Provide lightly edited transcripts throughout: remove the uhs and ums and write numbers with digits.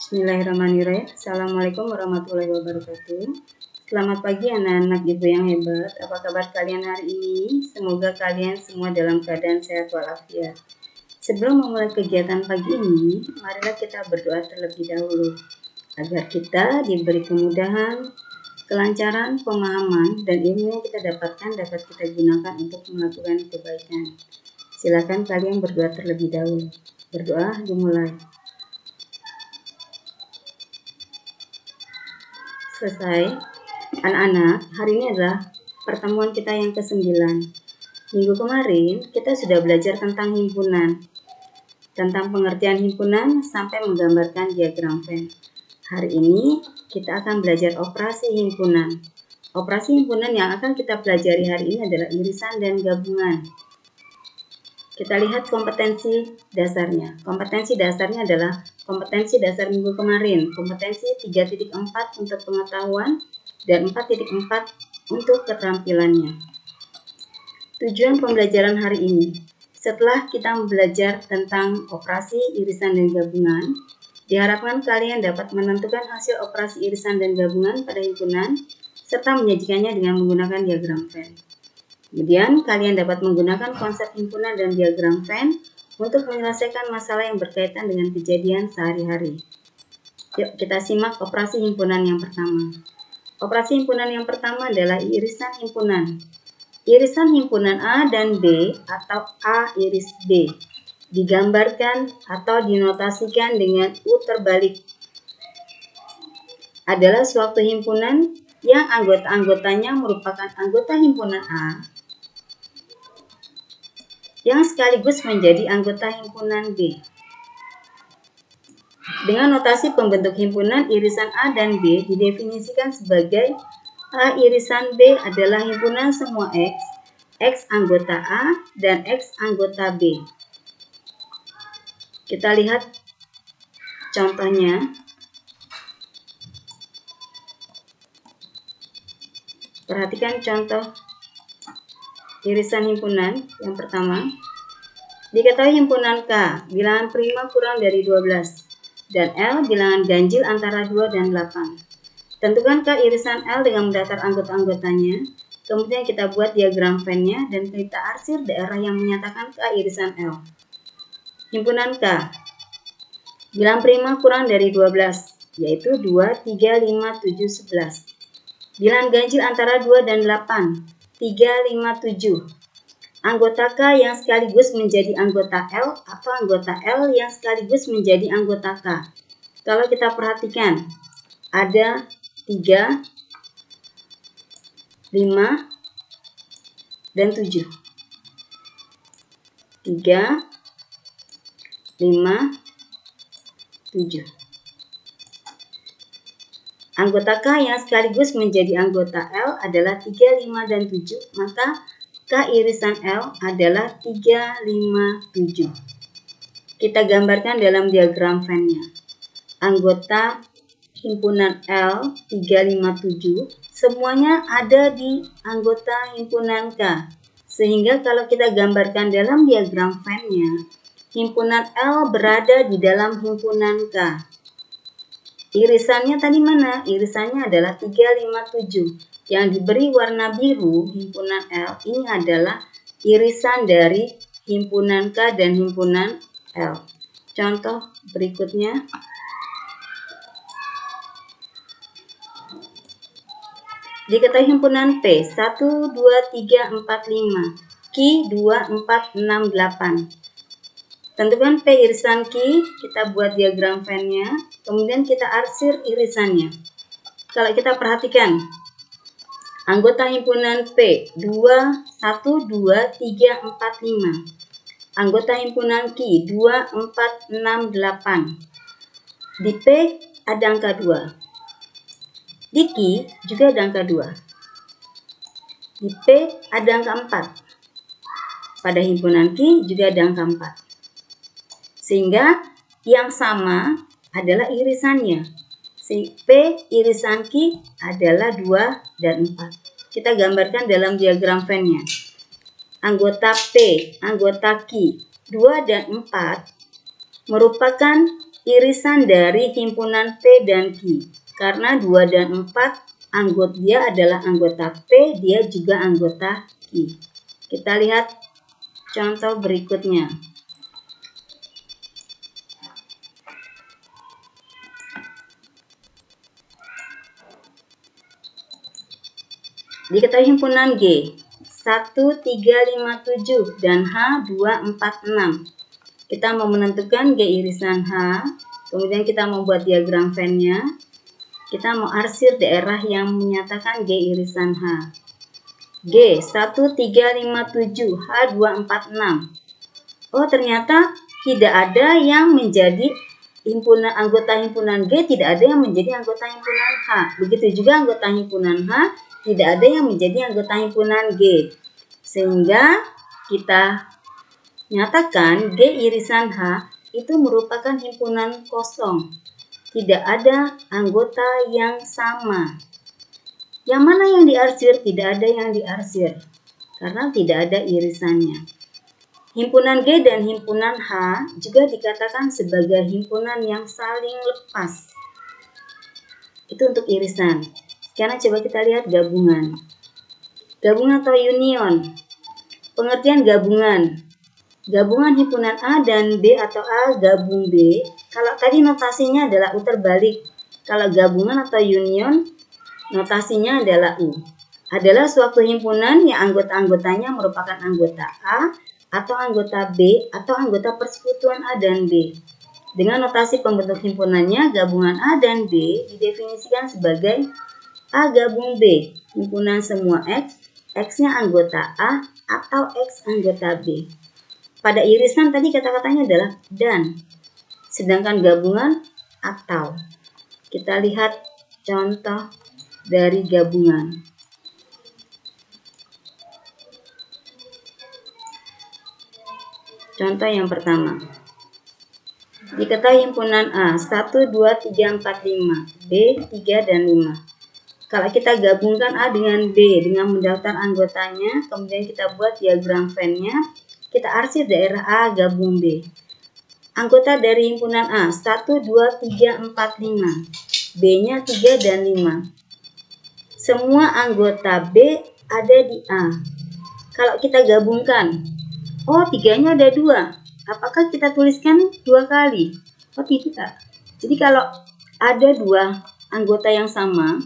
Bismillahirrahmanirrahim. Assalamualaikum warahmatullahi wabarakatuh. Selamat pagi anak-anak ibu yang hebat. Apa kabar kalian hari ini? Semoga kalian semua dalam keadaan sehat walafiat. Sebelum memulai kegiatan pagi ini, marilah kita berdoa terlebih dahulu agar kita diberi kemudahan, kelancaran, pemahaman, dan ilmu yang kita dapatkan dapat kita gunakan untuk melakukan kebaikan. Silakan kalian berdoa terlebih dahulu. Berdoa dimulai. Selesai. Anak-anak, hari ini adalah pertemuan kita yang ke-9. Minggu kemarin kita sudah belajar tentang himpunan, tentang pengertian himpunan sampai menggambarkan diagram Venn. Hari ini kita akan belajar operasi himpunan. Operasi himpunan yang akan kita pelajari hari ini adalah irisan dan gabungan. Kita lihat kompetensi dasarnya. Kompetensi dasarnya adalah kompetensi dasar minggu kemarin. Kompetensi 3.4 untuk pengetahuan dan 4.4 untuk keterampilannya. Tujuan pembelajaran hari ini. Setelah kita belajar tentang operasi irisan dan gabungan, diharapkan kalian dapat menentukan hasil operasi irisan dan gabungan pada himpunan serta menyajikannya dengan menggunakan diagram Venn. Kemudian, kalian dapat menggunakan konsep himpunan dan diagram Venn untuk menyelesaikan masalah yang berkaitan dengan kejadian sehari-hari. Yuk, kita simak operasi himpunan yang pertama. Operasi himpunan yang pertama adalah irisan himpunan. Irisan himpunan A dan B atau A iris B digambarkan atau dinotasikan dengan U terbalik. Adalah suatu himpunan yang anggota-anggotanya merupakan anggota himpunan A yang sekaligus menjadi anggota himpunan B. Dengan notasi pembentuk himpunan, irisan A dan B didefinisikan sebagai A irisan B adalah himpunan semua X anggota A dan X anggota B. Kita lihat contohnya. Perhatikan contoh irisan himpunan yang pertama. Diketahui himpunan K bilangan prima kurang dari 12 dan L bilangan ganjil antara 2 dan 8. Tentukan K irisan L dengan mendaftar anggota-anggotanya. Kemudian kita buat diagram Venn-nya dan kita arsir daerah yang menyatakan K irisan L. Himpunan K bilangan prima kurang dari 12 yaitu 2, 3, 5, 7, 11. Bilangan ganjil antara 2 dan 8. 3, 5, 7. Anggota K yang sekaligus menjadi anggota L atau anggota L yang sekaligus menjadi anggota K. Kalau kita perhatikan, ada 3, 5, dan 7. 3, 5, 7. Anggota K yang sekaligus menjadi anggota L adalah 3, 5, dan 7, maka K irisan L adalah 3, 5, 7. Kita gambarkan dalam diagram Venn-nya. Anggota himpunan L 3, 5, 7 semuanya ada di anggota himpunan K. Sehingga kalau kita gambarkan dalam diagram Venn-nya, himpunan L berada di dalam himpunan K. Irisannya tadi mana? Irisannya adalah 3, 5, 7. Yang diberi warna biru himpunan L ini adalah irisan dari himpunan K dan himpunan L. Contoh berikutnya. Diketahui himpunan P 1, 2, 3, 4, 5. Q 2, 4, 6, 8. Tentukan P irisan Q, kita buat diagram Venn-nya, kemudian kita arsir irisannya. Kalau kita perhatikan, anggota himpunan P 2, 1, 2, 3, 4, 5. Anggota himpunan Q 2, 4, 6, 8. Di P ada angka 2. Di Q juga ada angka 2. Di P ada angka 4. Pada himpunan Q juga ada angka 4. Sehingga yang sama adalah irisannya. P irisan Q adalah 2 dan 4. Kita gambarkan dalam diagram Venn-nya. Anggota P, anggota Q, 2 dan 4 merupakan irisan dari himpunan P dan Q. Karena 2 dan 4 anggota dia adalah anggota P, dia juga anggota Q. Kita lihat contoh berikutnya. Diketahui himpunan G 1, 3, 5, 7 dan H 2, 4, 6. Kita mau menentukan G irisan H, kemudian kita mau buat diagram Venn-nya. Kita mau arsir daerah yang menyatakan G irisan H. G 1, 3, 5, 7, H 2, 4, 6. Oh, ternyata tidak ada yang menjadi anggota himpunan G, tidak ada yang menjadi anggota himpunan H. Begitu juga anggota himpunan H, tidak ada yang menjadi anggota himpunan G. Sehingga kita nyatakan G irisan H itu merupakan himpunan kosong. Tidak ada anggota yang sama. Yang mana yang diarsir? Tidak ada yang diarsir. Karena tidak ada irisannya. Himpunan G dan himpunan H juga dikatakan sebagai himpunan yang saling lepas. Itu untuk irisan. Sekarang coba kita lihat gabungan. Gabungan atau union. Pengertian gabungan. Gabungan himpunan A dan B atau A gabung B. Kalau tadi notasinya adalah U terbalik. Kalau gabungan atau union, notasinya adalah U. Adalah suatu himpunan yang anggota-anggotanya merupakan anggota A atau anggota B atau anggota persekutuan A dan B. Dengan notasi pembentuk himpunannya, gabungan A dan B didefinisikan sebagai A gabung B, himpunan semua X, X-nya anggota A atau X anggota B. Pada irisan tadi kata-katanya adalah dan, sedangkan gabungan atau. Kita lihat contoh dari gabungan. Contoh yang pertama. Diketahui himpunan A 1, 2, 3, 4, 5, B 3 dan 5. Kalau kita gabungkan A dengan B dengan mendaftar anggotanya, kemudian kita buat diagram Venn-nya, kita arsir daerah A gabung B. Anggota dari himpunan A 1, 2, 3, 4, 5. B-nya 3 dan 5. Semua anggota B ada di A. Kalau kita gabungkan, oh 3-nya ada 2. Apakah kita tuliskan 2 kali? Oh tidak. Jadi kalau ada 2 anggota yang sama,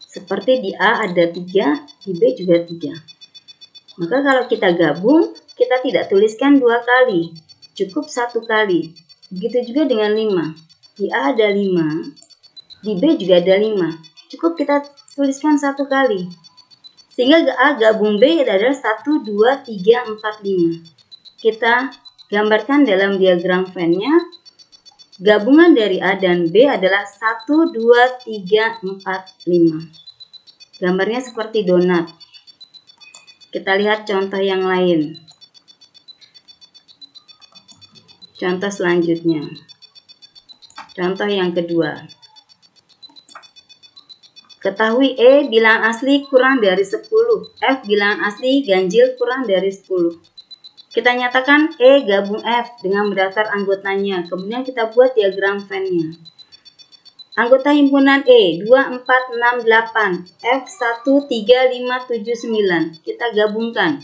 seperti di A ada 3, di B juga 3. Maka kalau kita gabung, kita tidak tuliskan 2 kali, cukup 1 kali. Begitu juga dengan 5. Di A ada 5, di B juga ada 5. Cukup kita tuliskan 1 kali. Sehingga A gabung B adalah 1, 2, 3, 4, 5. Kita gambarkan dalam diagram Venn-nya. Gabungan dari A dan B adalah 1, 2, 3, 4, 5. Gambarnya seperti donat. Kita lihat contoh yang lain. Contoh selanjutnya. Contoh yang kedua. Ketahui E bilangan asli kurang dari 10. F bilangan asli ganjil kurang dari 10. Kita nyatakan E gabung F dengan mendaftar anggotanya. Kemudian kita buat diagram Venn-nya. Anggota himpunan E 2, 4, 6, 8, F 1, 3, 5, 7, 9. Kita gabungkan.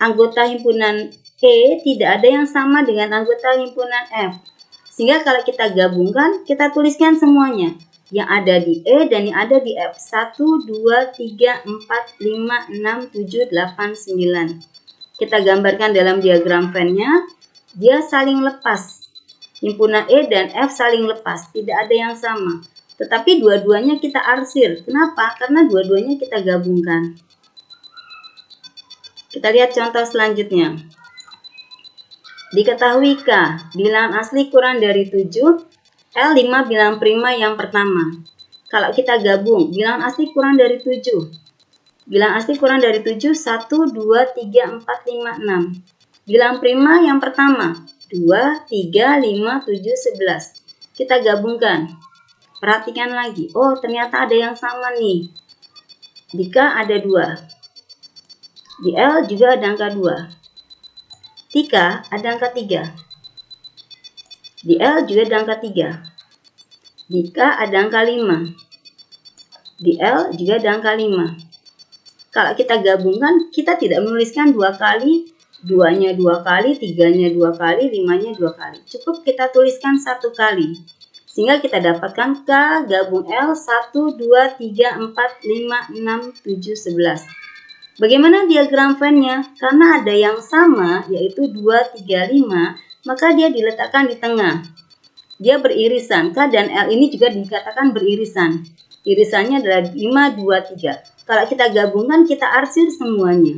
Anggota himpunan E tidak ada yang sama dengan anggota himpunan F. Sehingga kalau kita gabungkan, kita tuliskan semuanya. Yang ada di E dan yang ada di F. 1, 2, 3, 4, 5, 6, 7, 8, 9. Kita gambarkan dalam diagram Venn-nya. Dia saling lepas. Himpunan E dan F saling lepas, tidak ada yang sama. Tetapi dua-duanya kita arsir. Kenapa? Karena dua-duanya kita gabungkan. Kita lihat contoh selanjutnya. Diketahui K bilangan asli kurang dari 7, L 5 bilangan prima yang pertama. Kalau kita gabung, bilangan asli kurang dari 7. Bilangan asli kurang dari 7, 1, 2, 3, 4, 5, 6. Bilangan prima yang pertama. 2, 3, 5, 7, 11. Kita gabungkan. Perhatikan lagi. Oh, ternyata ada yang sama nih. Di K ada 2. Di L juga ada angka 2. Di K ada angka 3. Di L juga ada angka 3. Di K ada angka 5. Di L juga ada angka 5. Kalau kita gabungkan, kita tidak menuliskan 2 kali, 2-nya 2 kali, 3-nya 2 kali, 5-nya 2 kali. Cukup kita tuliskan 1 kali. Sehingga kita dapatkan K gabung L 1, 2, 3, 4, 5, 6, 7, 11. Bagaimana diagram Venn-nya? Karena ada yang sama, yaitu 2, 3, 5, maka dia diletakkan di tengah. Dia beririsan. K dan L ini juga dikatakan beririsan. Irisannya adalah 5, 2, 3. Kalau kita gabungkan, kita arsir semuanya.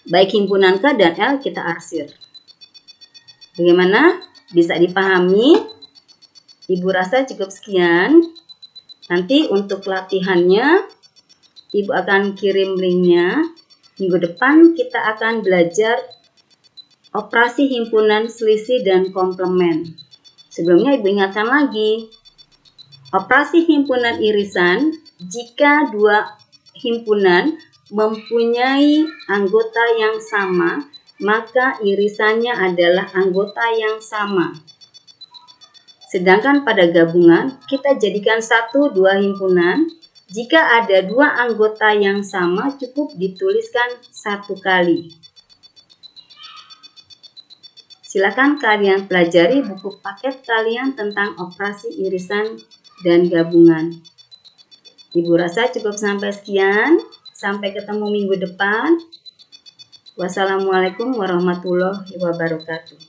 Baik himpunan K dan L kita arsir. Bagaimana? Bisa dipahami? Ibu rasa cukup sekian. Nanti untuk latihannya, Ibu akan kirim linknya. Minggu depan kita akan belajar operasi himpunan, selisih, dan komplement. Sebelumnya Ibu ingatkan lagi, operasi himpunan irisan jika dua himpunan mempunyai anggota yang sama, maka irisannya adalah anggota yang sama. Sedangkan pada gabungan, kita jadikan 1, 2 himpunan. Jika ada 2 anggota yang sama, cukup dituliskan 1 kali. Silakan kalian pelajari buku paket kalian tentang operasi irisan dan gabungan. Ibu rasa cukup sampai sekian. Sampai ketemu minggu depan. Wassalamualaikum warahmatullahi wabarakatuh.